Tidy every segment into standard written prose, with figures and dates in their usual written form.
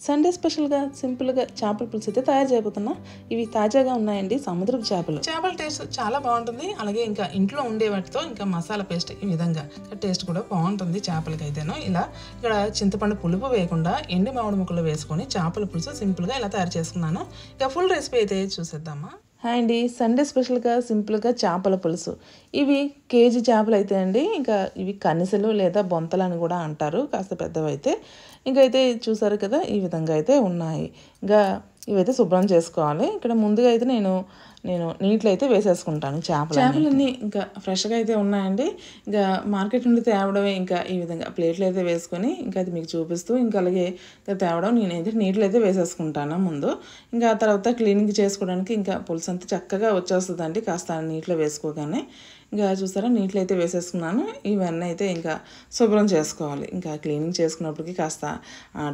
Sunday స్పెషల్గా సింపుల్గా చేపల పులుసు అయితే తయారు చేయబోతున్నా. ఇవి తాజాగా ఉన్నాయండి, సముద్రపు చేపలు. చేపల టేస్ట్ చాలా బాగుంటుంది. అలాగే ఇంకా ఇంట్లో ఉండే వాటితో ఇంకా మసాలా పేస్ట్ ఈ విధంగా టేస్ట్ కూడా బాగుంటుంది చేపలకి అయితేనో. ఇలా ఇక్కడ చింతపండు పులుపు వేయకుండా ఎండి మామిడి ముక్కలు వేసుకొని చేపల పులుసు సింపుల్గా ఇలా తయారు చేసుకున్నాను. ఇక ఫుల్ రెసిపీ అయితే చూసేద్దామా. హాయ్ అండి, సండే స్పెషల్గా సింపుల్గా చేపల పులుసు. ఇవి కేజీ చేపలు అయితే అండి, ఇంకా ఇవి కనిసెలు లేదా బొంతలు అని కూడా అంటారు, కాస్త పెద్దవైతే. ఇంకైతే చూసారు కదా, ఈ విధంగా అయితే ఉన్నాయి. ఇంకా ఇవైతే శుభ్రం చేసుకోవాలి. ఇక్కడ ముందుగా అయితే నేను నీటిలో అయితే వేసేసుకుంటాను చేపలన్నీ. ఇంకా ఫ్రెష్గా అయితే ఉన్నాయండి. ఇంకా మార్కెట్ నుండి తేవడమే. ఇంకా ఈ విధంగా ప్లేట్లు అయితే వేసుకొని ఇంకా అది మీకు చూపిస్తూ ఇంకా అలాగే తేవడం నేనైతే నీటిలో అయితే వేసేసుకుంటాను ముందు. ఇంకా తర్వాత క్లీనింగ్ చేసుకోవడానికి ఇంకా పులుసు అంతా చక్కగా వచ్చేస్తుందండి కాస్త నీటిలో వేసుకోగానే. ఇంకా చూసారా, నీటిలో అయితే వేసేసుకున్నాను. ఇవన్నీ అయితే ఇంకా శుభ్రం చేసుకోవాలి. ఇంకా క్లీనింగ్ చేసుకున్నప్పటికీ కాస్త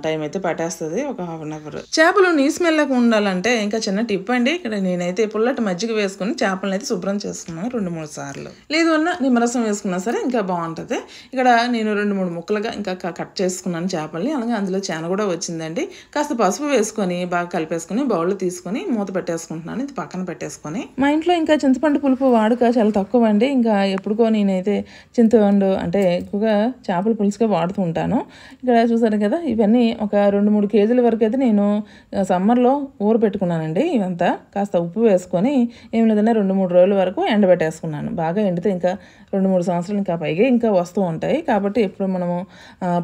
టైం అయితే పట్టేస్తుంది, ఒక హాఫ్ అన్ అవర్. చేపలు నీ స్మెల్ లేకుండా ఉండాలంటే ఇంకా చిన్న టిప్ అండి. ఇక్కడ నేనైతే పుల్లటి మజ్జిగ వేసుకుని చేపలను అయితే శుభ్రం చేసుకున్నాను 2-3 సార్లు. లేదు అన్నా నిమ్మరసం వేసుకున్నా సరే ఇంకా బాగుంటుంది. ఇక్కడ నేను 2-3 ముక్కలుగా ఇంకా కట్ చేసుకున్నాను చేపల్ని. అలాగే అందులో చేన కూడా వచ్చిందండి. కాస్త పసుపు వేసుకొని బాగా కలిపేసుకొని బౌల్లో తీసుకొని మూత పెట్టేసుకుంటున్నాను. ఇది పక్కన పెట్టేసుకొని. మా ఇంట్లో ఇంకా చింతపండు పులుపు వాడుక చాలా తక్కువ అండి. ఇంకా ఎప్పుడుకో నేనైతే చింతపండు అంటే ఎక్కువగా చేపల పులుసుగా వాడుతూ ఉంటాను. ఇక్కడ చూసారు కదా, ఇవన్నీ ఒక 2-3 కేజీల వరకు అయితే నేను సమ్మర్లో ఊరపెట్టుకున్నానండి. ఇవంతా కాస్త ఉప్పు వేసుకొని ఏం లేదన్నా 2-3 రోజుల వరకు ఎండబెట్టేసుకున్నాను. బాగా ఎండితే ఇంకా 2-3 సంవత్సరాలు ఇంకా పైగా ఇంకా వస్తూ ఉంటాయి. కాబట్టి ఎప్పుడు మనము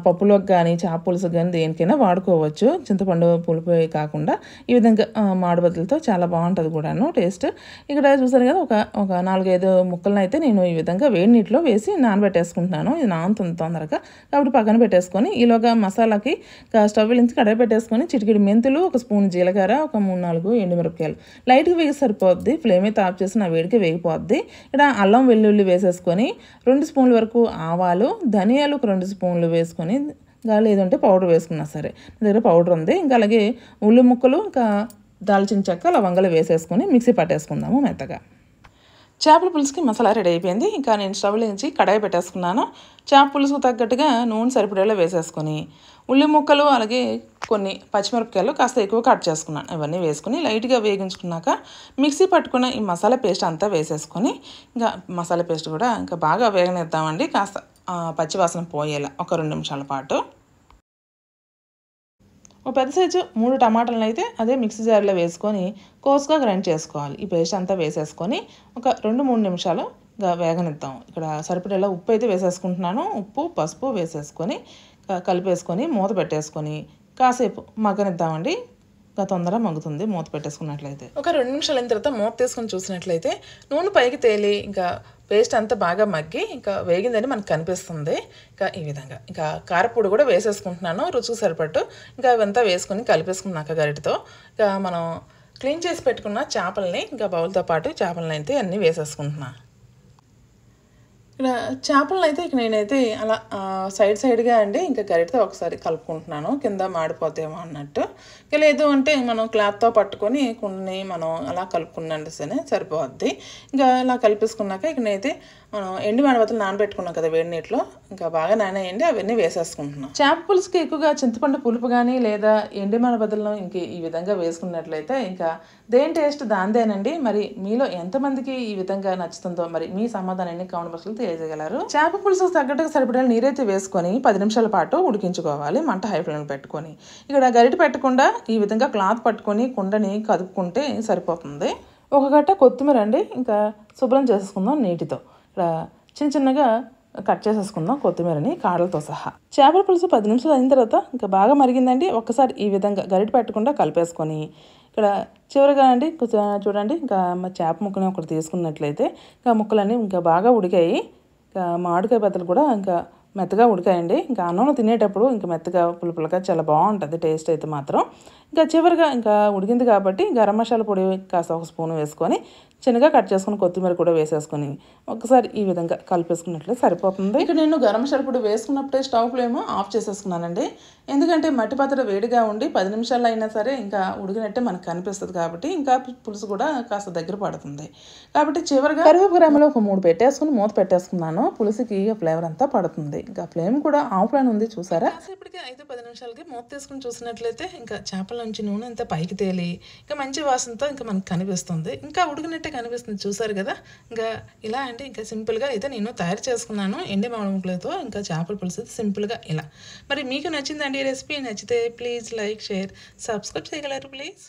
పప్పులోకి కానీ చేప పులుసుకు కానీ దేనికైనా వాడుకోవచ్చు. చింతపండు పులుపు కాకుండా ఈ విధంగా మాడబద్దలతో చాలా బాగుంటుంది కూడాను టేస్ట్. ఇక్కడ చూసారు కదా, ఒక 4-5 ముక్కలను అయితే నేను ఈ విధంగా వేడి నీటిలో వేసి నానబెట్టేసుకుంటున్నాను. ఇది నానుతుంది తొందరగా కాబట్టి పక్కన పెట్టేసుకొని ఈలోగా మసాలాకి స్టవ్ వెలిగించి కడాయి పెట్టేసుకొని చిటికెడు మెంతులు, 1 స్పూన్ జీలకర్ర, ఒక 3-4 ఎండుమిరపకాయలు లైట్గా వేగి సరిపోద్ది. ఫ్లేమ్ అయితే ఆఫ్ చేసి నా వేడికి వేగిపోద్ది. ఇక్కడ అల్లం వెల్లుల్లి వేసేసుకొని 2 స్పూన్ల వరకు ఆవాలు, ధనియాలు 2 స్పూన్లు వేసుకొని లేదంటే పౌడర్ వేసుకున్నా సరే, నా దగ్గర పౌడర్ ఉంది. ఇంకా అలాగే ఉల్లి ముక్కలు, ఇంకా దాల్చిన చెక్క, లవంగాలు వేసేసుకొని మిక్సీ పట్టేసుకుందాము మెత్తగా. చేపల పులుసుకి మసాలా రెడీ అయిపోయింది. ఇంకా నేను స్టవ్ నుంచి కడాయి పెట్టేసుకున్నాను. చేప పులుసుకు తగ్గట్టుగా నూనె సరిపడేలా వేసేసుకొని ఉల్లి ముక్కలు అలాగే కొన్ని పచ్చిమిరపకాయలు కాస్త ఎక్కువ కట్ చేసుకున్నాను. ఇవన్నీ వేసుకొని లైట్గా వేగించుకున్నాక మిక్సీ పట్టుకున్న ఈ మసాలా పేస్ట్ అంతా వేసేసుకొని ఇంకా మసాలా పేస్ట్ కూడా ఇంకా బాగా వేగనిద్దామండి, కాస్త పచ్చివాసన పోయేలా ఒక 2 నిమిషాల పాటు. ఒక పెద్ద సైజు 3 టమాటాలను అయితే అదే మిక్సీ జార్లో వేసుకొని కోసుగా గ్రైండ్ చేసుకోవాలి. ఈ పేస్ట్ అంతా వేసేసుకొని ఒక 2-3 నిమిషాలు వేగనిద్దాం. ఇక్కడ సరిపడేలా ఉప్పు అయితే వేసేసుకుంటున్నాను. ఉప్పు, పసుపు వేసేసుకొని కలిపేసుకొని మూత పెట్టేసుకొని కాసేపు మగ్గనిద్దామండి. ఇంకా తొందరగా మగ్గుతుంది మూత పెట్టేసుకున్నట్లయితే. ఒక 2 నిమిషాలు అయిన తర్వాత మూత తీసుకొని చూసినట్లయితే నూనె పైకి తేలి ఇంకా పేస్ట్ అంతా బాగా మగ్గి ఇంకా వేగిందని మనకు కనిపిస్తుంది. ఇంకా ఈ విధంగా ఇంకా కారపొడి కూడా వేసేసుకుంటున్నాను రుచికి సరిపట్టు. ఇంకా ఇవంతా వేసుకొని కలిపేసుకున్నాక గరిటతో ఇంకా మనం క్లీన్ చేసి పెట్టుకున్న చేపల్ని ఇంకా బౌల్తో పాటు చేపలని అయితే అన్నీ వేసేసుకుంటున్నాను. ఇక్కడ చేపలను అయితే ఇక నేనైతే అలా సైడ్గా అండి ఇంకా గరిటతో ఒకసారి కలుపుకుంటున్నాను, కింద మాడిపోతేమో అన్నట్టు. ఇక లేదు అంటే మనం క్లాత్తో పట్టుకొని కొన్ని మనం అలా కలుపుకున్నాండి సరే సరిపోద్ది. ఇంకా అలా కలిపేసుకున్నాక ఇక నేనైతే మనం ఎండి మాడబద్దలు నానబెట్టుకున్నాం కదా వేడి నీటిలో, ఇంకా బాగా నానేయండి అవన్నీ వేసేసుకుంటున్నాం. చేప పులుసుకి ఎక్కువగా చింతపండు పులుపు కానీ లేదా ఎండి మాడబద్దలను ఇంక ఈ విధంగా వేసుకున్నట్లయితే ఇంకా దేని టేస్ట్ దాందేనండి. మరి మీలో ఎంతమందికి ఈ విధంగా నచ్చుతుందో మరి మీ సమాధానాన్ని కామెంట్ బాక్స్లో తెలియజేయగలరు. చేప పులుసు తగ్గట్టుగా సరిపడే నీరైతే వేసుకొని 10 నిమిషాల పాటు ఉడికించుకోవాలి, మంట హై ఫ్లేమ్ పెట్టుకొని. ఇక్కడ గరిటె పెట్టకుండా ఈ విధంగా క్లాత్ పట్టుకొని కుండని కదుపుకుంటే సరిపోతుంది. ఒక గట్ట కొత్తిమీర అండి ఇంకా శుభ్రం చేసుకుందాం నీటితో. ఇక్కడ చిన్నగా కట్ చేసేసుకుందాం కొత్తిమీరని కాడలతో సహా. చేపల పులుసు 10 నిమిషాలు అయిన తర్వాత ఇంకా బాగా మరిగిందండి. ఒక్కసారి ఈ విధంగా గరిటె పెట్టకుండా కలిపేసుకొని ఇక్కడ చివరిగా అండి చూడండి, ఇంకా చేప ముక్కని ఒకటి తీసుకున్నట్లయితే ఇంకా ముక్కలన్నీ ఇంకా బాగా ఉడికాయి. ఇంకా మామిడికాయ బద్దలు కూడా ఇంకా మెత్తగా ఉడికాయండి. ఇంకా అన్నంలో తినేటప్పుడు ఇంకా మెత్తగా పులుపులుగా చాలా బాగుంటుంది టేస్ట్ అయితే మాత్రం. ఇంకా చివరిగా ఇంకా ఉడికింది కాబట్టి గరం మసాలా పొడి కాస్త 1 స్పూన్ వేసుకొని చిన్నగా కట్ చేసుకుని కొత్తిమీర కూడా వేసేసుకొని ఒకసారి ఈ విధంగా కలిపేసుకున్నట్లు సరిపోతుంది. ఇక నేను గరం మసాలా పొడి వేసుకున్నప్పుడే స్టవ్ ఫ్లేమ్ ఆఫ్ చేసేసుకున్నానండి. ఎందుకంటే మట్టి పాత్ర వేడిగా ఉండి 10 నిమిషాలు అయినా సరే ఇంకా ఉడికినట్టే మనకు కనిపిస్తుంది కాబట్టి ఇంకా పులుసు కూడా కాస్త దగ్గర పడుతుంది. కాబట్టి చివరిగా కరివేపు గ్రాములో ఒక 3 పెట్టేసుకుని మూత పెట్టేసుకున్నాను. పులుసుకి ఫ్లేవర్ అంతా పడుతుంది. ఇంకా ఫ్లేమ్ కూడా ఆఫ్లోనే ఉంది చూసారా. కాసేపటికి 5-10 నిమిషాలకి మూత తీసుకుని చూసినట్లయితే ఇంకా చేపల నుంచి నూనె అంతా పైకి తేలి ఇంకా మంచి వాసనతో ఇంకా మనకు కనిపిస్తుంది. ఇంకా ఉడికినట్టే కనిపిస్తుంది చూసారు కదా. ఇంకా ఇలా అంటే ఇంకా సింపుల్గా అయితే నేను తయారు చేసుకున్నాను ఎండి మామిడి ముక్కలతో ఇంకా చేపల పులుసు సింపుల్గా ఇలా. మరి మీకు నచ్చిందండి ఈ రెసిపీ? నచ్చితే ప్లీజ్ లైక్, షేర్, సబ్స్క్రైబ్ చేయగలరు ప్లీజ్.